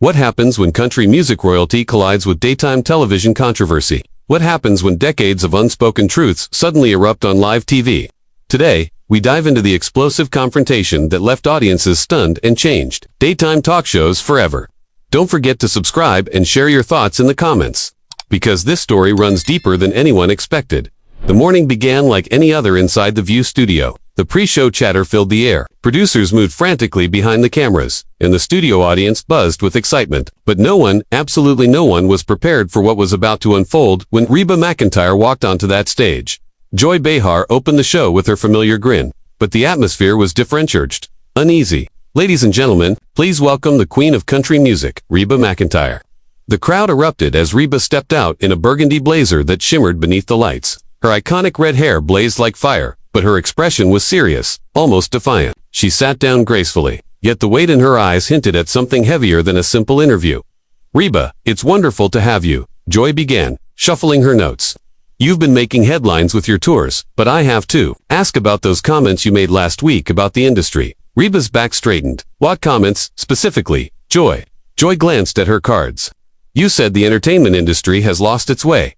What happens when country music royalty collides with daytime television controversy? What happens when decades of unspoken truths suddenly erupt on live TV? Today, we dive into the explosive confrontation that left audiences stunned and changed daytime talk shows forever. Don't forget to subscribe and share your thoughts in the comments, because this story runs deeper than anyone expected. The morning began like any other inside the View studio. The pre-show chatter filled the air. Producers moved frantically behind the cameras, and the studio audience buzzed with excitement. But no one, absolutely no one, was prepared for what was about to unfold when Reba McEntire walked onto that stage. Joy Behar opened the show with her familiar grin, but the atmosphere was differentiated, uneasy. Ladies and gentlemen, please welcome the queen of country music, Reba McEntire. The crowd erupted as Reba stepped out in a burgundy blazer that shimmered beneath the lights. Her iconic red hair blazed like fire, but her expression was serious, almost defiant. She sat down gracefully, yet the weight in her eyes hinted at something heavier than a simple interview. "Reba, it's wonderful to have you," Joy began, shuffling her notes. "You've been making headlines with your tours, but I have too. Ask about those comments you made last week about the industry." Reba's back straightened. "What comments, specifically, Joy?" Joy glanced at her cards. "You said the entertainment industry has lost its way.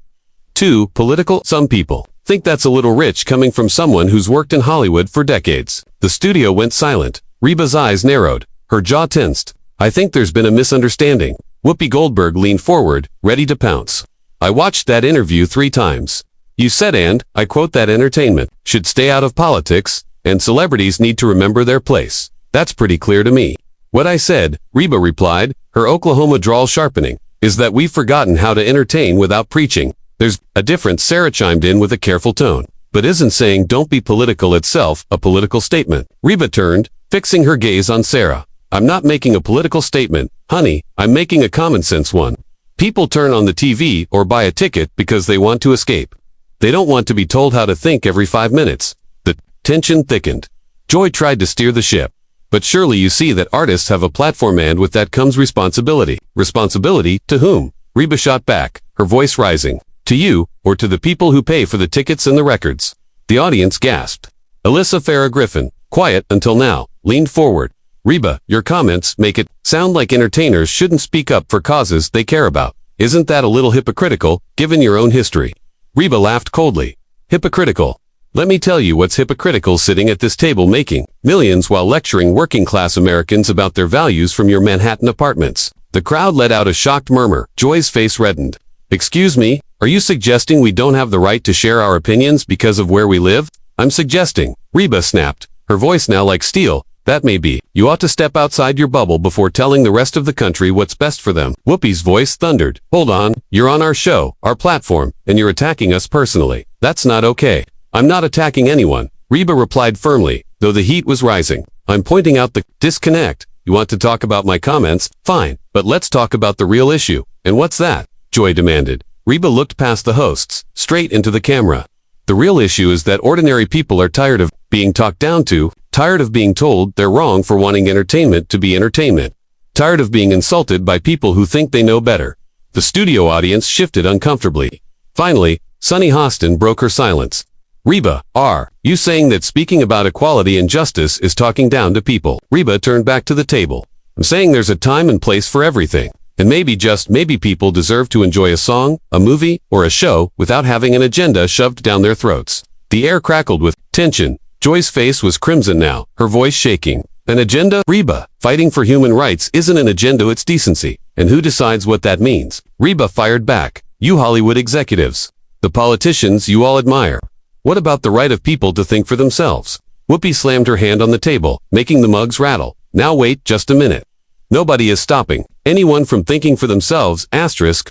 Too political. Some people think that's a little rich coming from someone who's worked in Hollywood for decades." The studio went silent. Reba's eyes narrowed. Her jaw tensed. "I think there's been a misunderstanding." Whoopi Goldberg leaned forward, ready to pounce. "I watched that interview 3 times. You said, and I quote, that entertainment should stay out of politics, and celebrities need to remember their place. That's pretty clear to me." "What I said," Reba replied, her Oklahoma drawl sharpening, "is that we've forgotten how to entertain without preaching. There's a difference." Sarah chimed in with a careful tone. "But isn't saying don't be political itself a political statement?" Reba turned, fixing her gaze on Sarah. "I'm not making a political statement, honey, I'm making a common sense one. People turn on the TV or buy a ticket because they want to escape. They don't want to be told how to think every 5 minutes." The tension thickened. Joy tried to steer the ship. "But surely you see that artists have a platform, and with that comes responsibility." "Responsibility to whom?" Reba shot back, her voice rising. "To you, or to the people who pay for the tickets and the records?" The audience gasped. Alyssa Farrah Griffin, quiet until now, leaned forward. "Reba, your comments make it sound like entertainers shouldn't speak up for causes they care about. Isn't that a little hypocritical, given your own history?" Reba laughed coldly. "Hypocritical? Let me tell you what's hypocritical: sitting at this table making millions while lecturing working-class Americans about their values from your Manhattan apartments." The crowd let out a shocked murmur. Joy's face reddened. "Excuse me? Are you suggesting we don't have the right to share our opinions because of where we live?" "I'm suggesting," Reba snapped, her voice now like steel, "that may be. You ought to step outside your bubble before telling the rest of the country what's best for them." Whoopi's voice thundered. "Hold on, you're on our show, our platform, and you're attacking us personally. That's not okay." "I'm not attacking anyone," Reba replied firmly, though the heat was rising. "I'm pointing out the disconnect. You want to talk about my comments? Fine, but let's talk about the real issue." "And what's that?" Joy demanded. Reba looked past the hosts, straight into the camera. "The real issue is that ordinary people are tired of being talked down to, tired of being told they're wrong for wanting entertainment to be entertainment, tired of being insulted by people who think they know better." The studio audience shifted uncomfortably. Finally, Sunny Hostin broke her silence. "Reba, are you saying that speaking about equality and justice is talking down to people?" Reba turned back to the table. "I'm saying there's a time and place for everything. And maybe, just maybe, people deserve to enjoy a song, a movie, or a show without having an agenda shoved down their throats." The air crackled with tension. Joy's face was crimson now, her voice shaking. "An agenda? Reba, fighting for human rights isn't an agenda, it's decency. And who decides what that means?" Reba fired back. "You Hollywood executives. The politicians you all admire. What about the right of people to think for themselves?" Whoopi slammed her hand on the table, making the mugs rattle. "Now wait just a minute. Nobody is stopping anyone from thinking for themselves,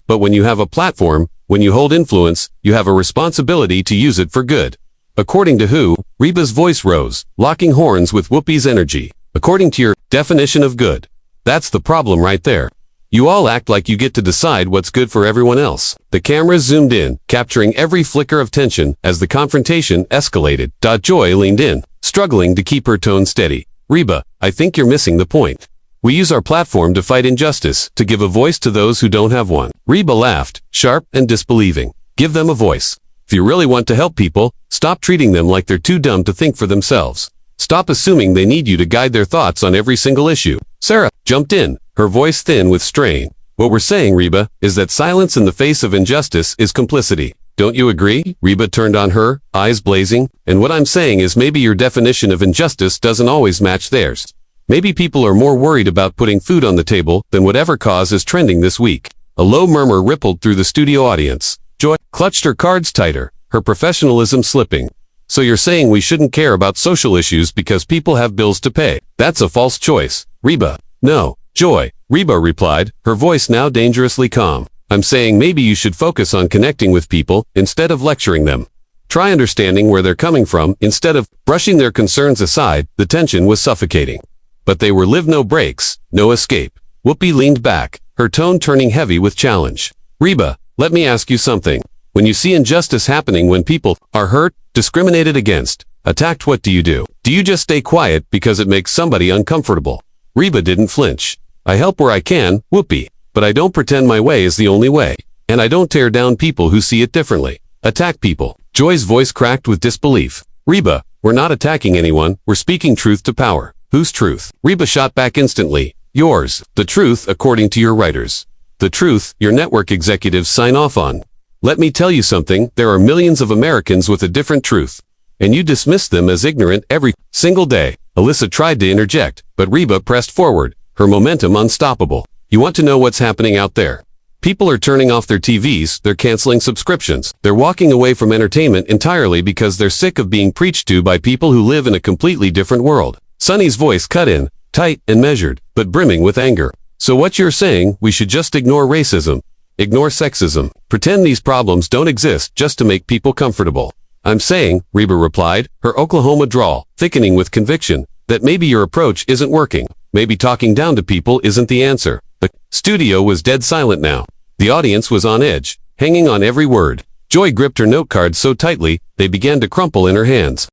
but when you have a platform, when you hold influence, you have a responsibility to use it for good." "According to who?" Reba's voice rose, locking horns with Whoopi's energy. "According to your definition of good. That's the problem right there. You all act like you get to decide what's good for everyone else." The cameras zoomed in, capturing every flicker of tension as the confrontation escalated. Joy leaned in, struggling to keep her tone steady. "Reba, I think you're missing the point. We use our platform to fight injustice, to give a voice to those who don't have one." Reba laughed, sharp and disbelieving. "Give them a voice. If you really want to help people, stop treating them like they're too dumb to think for themselves. Stop assuming they need you to guide their thoughts on every single issue. Sarah jumped in, her voice thin with strain. What we're saying, Reba, is that silence in the face of injustice is complicity. Don't you agree? Reba turned on her, eyes blazing. And what I'm saying is maybe your definition of injustice doesn't always match theirs. Maybe people are more worried about putting food on the table than whatever cause is trending this week. A low murmur rippled through the studio audience. Joy clutched her cards tighter, her professionalism slipping. So you're saying we shouldn't care about social issues because people have bills to pay? That's a false choice, Reba. No, Joy, Reba replied, her voice now dangerously calm. I'm saying maybe you should focus on connecting with people instead of lecturing them. Try understanding where they're coming from instead of brushing their concerns aside. The tension was suffocating. But they were no breaks, no escape. Whoopi leaned back, her tone turning heavy with challenge. Reba, let me ask you something. When you see injustice happening, when people are hurt, discriminated against, attacked, what do? Do you just stay quiet because it makes somebody uncomfortable? Reba didn't flinch. I help where I can, Whoopi, but I don't pretend my way is the only way. And I don't tear down people who see it differently. Attack people. Joy's voice cracked with disbelief. Reba, we're not attacking anyone, we're speaking truth to power. Whose truth? Reba shot back instantly. Yours. The truth according to your writers. The truth your network executives sign off on. Let me tell you something, there are millions of Americans with a different truth. And you dismiss them as ignorant every single day. Alyssa tried to interject, but Reba pressed forward, her momentum unstoppable. You want to know what's happening out there? People are turning off their TVs, they're canceling subscriptions, they're walking away from entertainment entirely because they're sick of being preached to by people who live in a completely different world. Sunny's voice cut in, tight and measured, but brimming with anger. So what you're saying, we should just ignore racism, ignore sexism, pretend these problems don't exist just to make people comfortable. I'm saying, Reba replied, her Oklahoma drawl thickening with conviction, that maybe your approach isn't working. Maybe talking down to people isn't the answer. The studio was dead silent now. The audience was on edge, hanging on every word. Joy gripped her note cards so tightly, they began to crumple in her hands.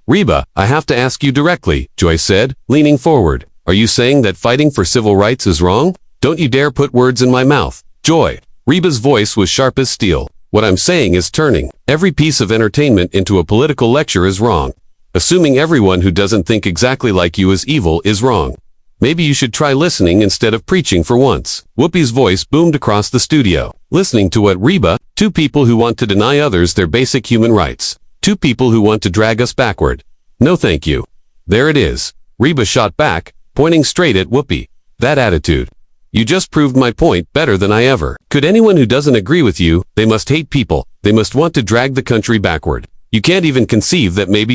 Reba, I have to ask you directly, Joy said, leaning forward. Are you saying that fighting for civil rights is wrong? Don't you dare put words in my mouth. Joy. Reba's voice was sharp as steel. What I'm saying is turning every piece of entertainment into a political lecture is wrong. Assuming everyone who doesn't think exactly like you is evil is wrong. Maybe you should try listening instead of preaching for once. Whoopi's voice boomed across the studio. Listening to what, Reba? Two people who want to deny others their basic human rights. Two people who want to drag us backward. No thank you. There it is. Reba shot back, pointing straight at Whoopi. That attitude. You just proved my point better than I ever could. Anyone who doesn't agree with you, they must hate people. They must want to drag the country backward. You can't even conceive that maybe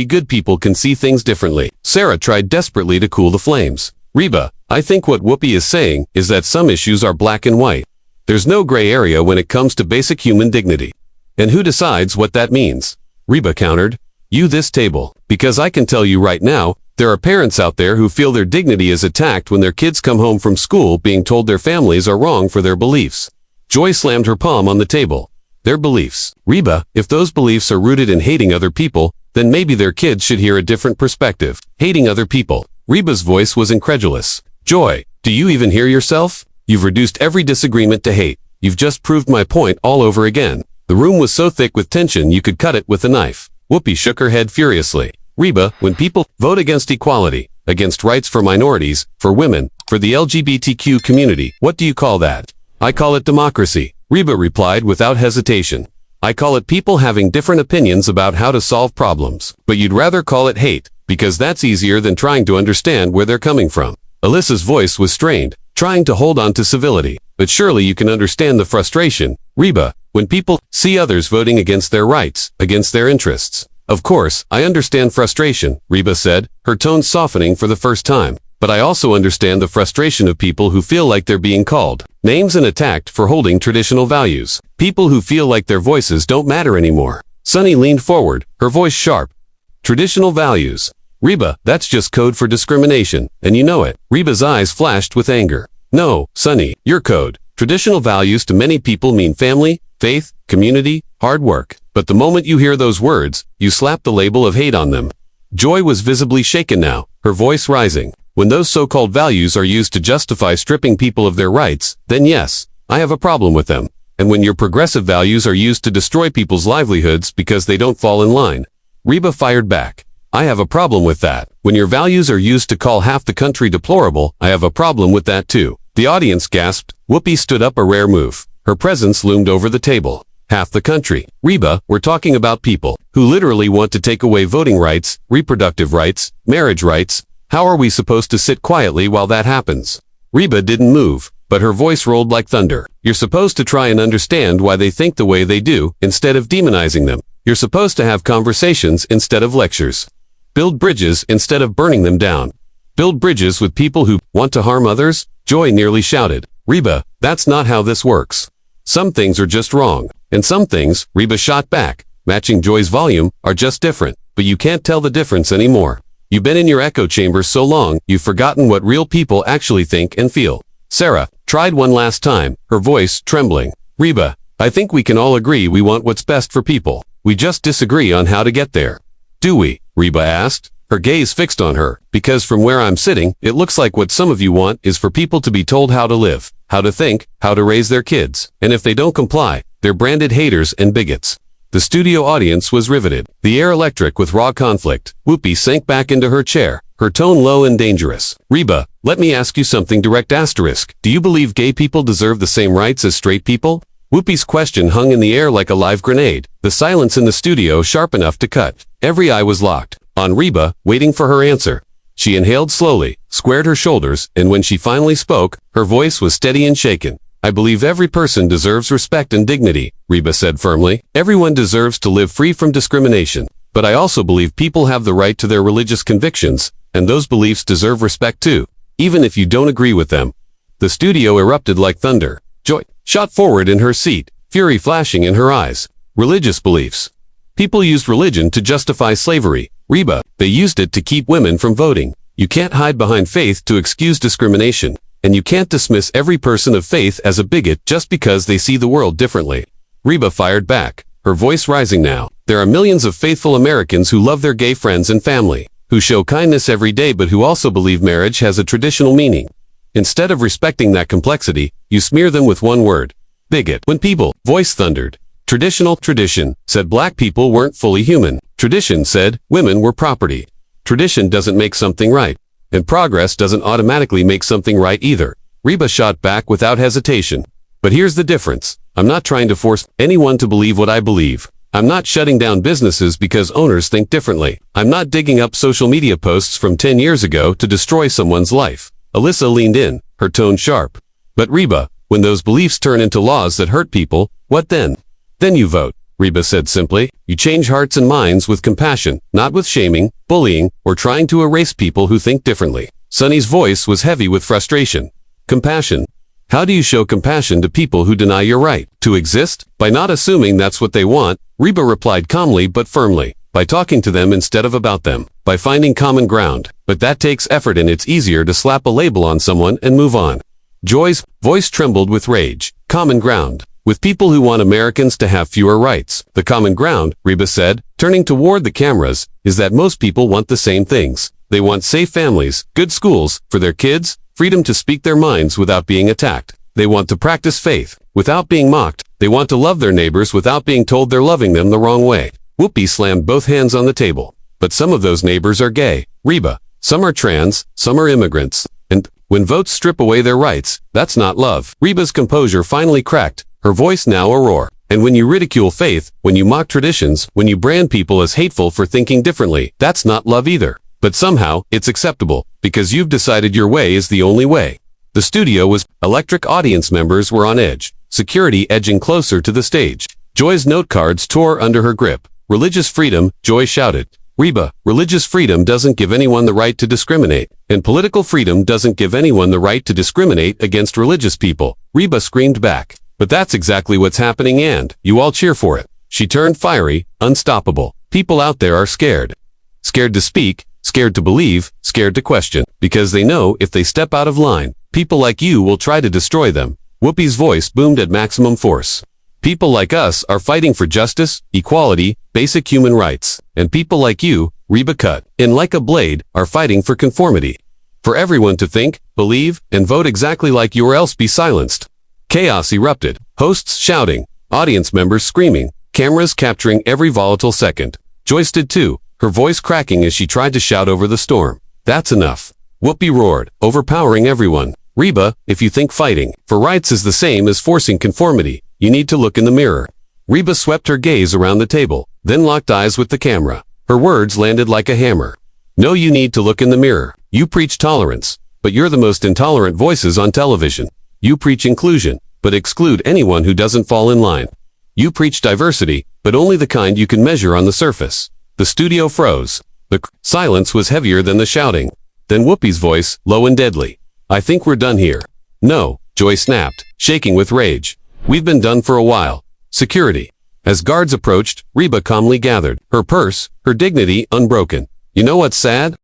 good people can see things differently. Sarah tried desperately to cool the flames. Reba, I think what Whoopi is saying is that some issues are black and white. There's no gray area when it comes to basic human dignity. And who decides what that means? Reba countered. You, this table. Because I can tell you right now, there are parents out there who feel their dignity is attacked when their kids come home from school being told their families are wrong for their beliefs. Joy slammed her palm on the table. Their beliefs. Reba, if those beliefs are rooted in hating other people, then maybe their kids should hear a different perspective. Hating other people. Reba's voice was incredulous. Joy, do you even hear yourself? You've reduced every disagreement to hate. You've just proved my point all over again. The room was so thick with tension you could cut it with a knife. Whoopi shook her head furiously. Reba, when people vote against equality, against rights for minorities, for women, for the LGBTQ community, what do you call that? I call it democracy. Reba replied without hesitation. I call it people having different opinions about how to solve problems. But you'd rather call it hate, because that's easier than trying to understand where they're coming from. Alyssa's voice was strained, trying to hold on to civility. But surely you can understand the frustration, Reba, when people see others voting against their rights, against their interests. Of course, I understand frustration, Reba said, her tone softening for the first time. But I also understand the frustration of people who feel like they're being called names and attacked for holding traditional values. People who feel like their voices don't matter anymore. Sunny leaned forward, her voice sharp. Traditional values. Reba, that's just code for discrimination, and you know it. Reba's eyes flashed with anger. No, Sunny, your code. Traditional values to many people mean family, faith, community, hard work. But the moment you hear those words, you slap the label of hate on them. Joy was visibly shaken now, her voice rising. When those so-called values are used to justify stripping people of their rights, then yes, I have a problem with them. And when your progressive values are used to destroy people's livelihoods because they don't fall in line. Reba fired back. I have a problem with that. When your values are used to call half the country deplorable, I have a problem with that too. The audience gasped. Whoopi stood up, a rare move. Her presence loomed over the table. Half the country. Reba, we're talking about people who literally want to take away voting rights, reproductive rights, marriage rights. How are we supposed to sit quietly while that happens? Reba didn't move, but her voice rolled like thunder. You're supposed to try and understand why they think the way they do, instead of demonizing them. You're supposed to have conversations instead of lectures. Build bridges instead of burning them down. Build bridges with people who want to harm others? Joy nearly shouted. Reba, that's not how this works. Some things are just wrong. And some things, Reba shot back, matching Joy's volume, are just different. But you can't tell the difference anymore. You've been in your echo chamber so long, you've forgotten what real people actually think and feel. Sarah tried one last time, her voice trembling. Reba, I think we can all agree we want what's best for people. We just disagree on how to get there. Do we? Reba asked, her gaze fixed on her, because from where I'm sitting, it looks like what some of you want is for people to be told how to live, how to think, how to raise their kids. And if they don't comply, they're branded haters and bigots. The studio audience was riveted, the air electric with raw conflict. Whoopi sank back into her chair, her tone low and dangerous. Reba, let me ask you something direct asterisk. Do you believe gay people deserve the same rights as straight people? Whoopi's question hung in the air like a live grenade, the silence in the studio sharp enough to cut. Every eye was locked on Reba, waiting for her answer. She inhaled slowly, squared her shoulders, and when she finally spoke, her voice was steady and shaken. I believe every person deserves respect and dignity, Reba said firmly. Everyone deserves to live free from discrimination. But I also believe people have the right to their religious convictions, and those beliefs deserve respect too, even if you don't agree with them. The studio erupted like thunder. Joy shot forward in her seat, fury flashing in her eyes. Religious beliefs. People used religion to justify slavery. Reba, they used it to keep women from voting. You can't hide behind faith to excuse discrimination, and you can't dismiss every person of faith as a bigot just because they see the world differently. Reba fired back, her voice rising now. There are millions of faithful Americans who love their gay friends and family, who show kindness every day but who also believe marriage has a traditional meaning. Instead of respecting that complexity, you smear them with one word. Bigot. When people, voice thundered. Tradition, said black people weren't fully human. Tradition said women were property. Tradition doesn't make something right. And progress doesn't automatically make something right either. Reba shot back without hesitation. But here's the difference. I'm not trying to force anyone to believe what I believe. I'm not shutting down businesses because owners think differently. I'm not digging up social media posts from 10 years ago to destroy someone's life. Alyssa leaned in, her tone sharp. But Reba, when those beliefs turn into laws that hurt people, what then? Then you vote, Reba said simply. You change hearts and minds with compassion, not with shaming, bullying, or trying to erase people who think differently. Sunny's voice was heavy with frustration. Compassion. How do you show compassion to people who deny your right to exist? By not assuming that's what they want, Reba replied calmly but firmly. By talking to them instead of about them. By finding common ground. But that takes effort and it's easier to slap a label on someone and move on. Joy's voice trembled with rage. Common ground. With people who want Americans to have fewer rights. The common ground, Reba said, turning toward the cameras, is that most people want the same things. They want safe families, good schools, for their kids, freedom to speak their minds without being attacked. They want to practice faith, without being mocked. They want to love their neighbors without being told they're loving them the wrong way. Whoopi slammed both hands on the table. But some of those neighbors are gay, Reba. Some are trans, some are immigrants. And when votes strip away their rights, that's not love. Reba's composure finally cracked, her voice now a roar. And when you ridicule faith, when you mock traditions, when you brand people as hateful for thinking differently, that's not love either. But somehow, it's acceptable, because you've decided your way is the only way. The studio was electric. Audience members were on edge, security edging closer to the stage. Joy's note cards tore under her grip. Religious freedom, Joy shouted. Reba, religious freedom doesn't give anyone the right to discriminate, and political freedom doesn't give anyone the right to discriminate against religious people. Reba screamed back. But that's exactly what's happening and you all cheer for it. She turned fiery, unstoppable. People out there are scared. Scared to speak, scared to believe, scared to question, because they know if they step out of line, people like you will try to destroy them. Whoopi's voice boomed at maximum force. People like us are fighting for justice, equality, basic human rights. And people like you, Reba cut in like a blade, are fighting for conformity. For everyone to think, believe, and vote exactly like you or else be silenced. Chaos erupted, hosts shouting, audience members screaming, cameras capturing every volatile second. Joy stood too, her voice cracking as she tried to shout over the storm. That's enough. Whoopi roared, overpowering everyone. Reba, if you think fighting for rights is the same as forcing conformity, you need to look in the mirror. Reba swept her gaze around the table, then locked eyes with the camera. Her words landed like a hammer. No, you need to look in the mirror. You preach tolerance, but you're the most intolerant voices on television. You preach inclusion, but exclude anyone who doesn't fall in line. You preach diversity, but only the kind you can measure on the surface. The studio froze. The silence was heavier than the shouting. Then Whoopi's voice, low and deadly. I think we're done here. No, Joy snapped, shaking with rage. We've been done for a while. Security. As guards approached, Reba calmly gathered, her purse, her dignity unbroken. You know what's sad?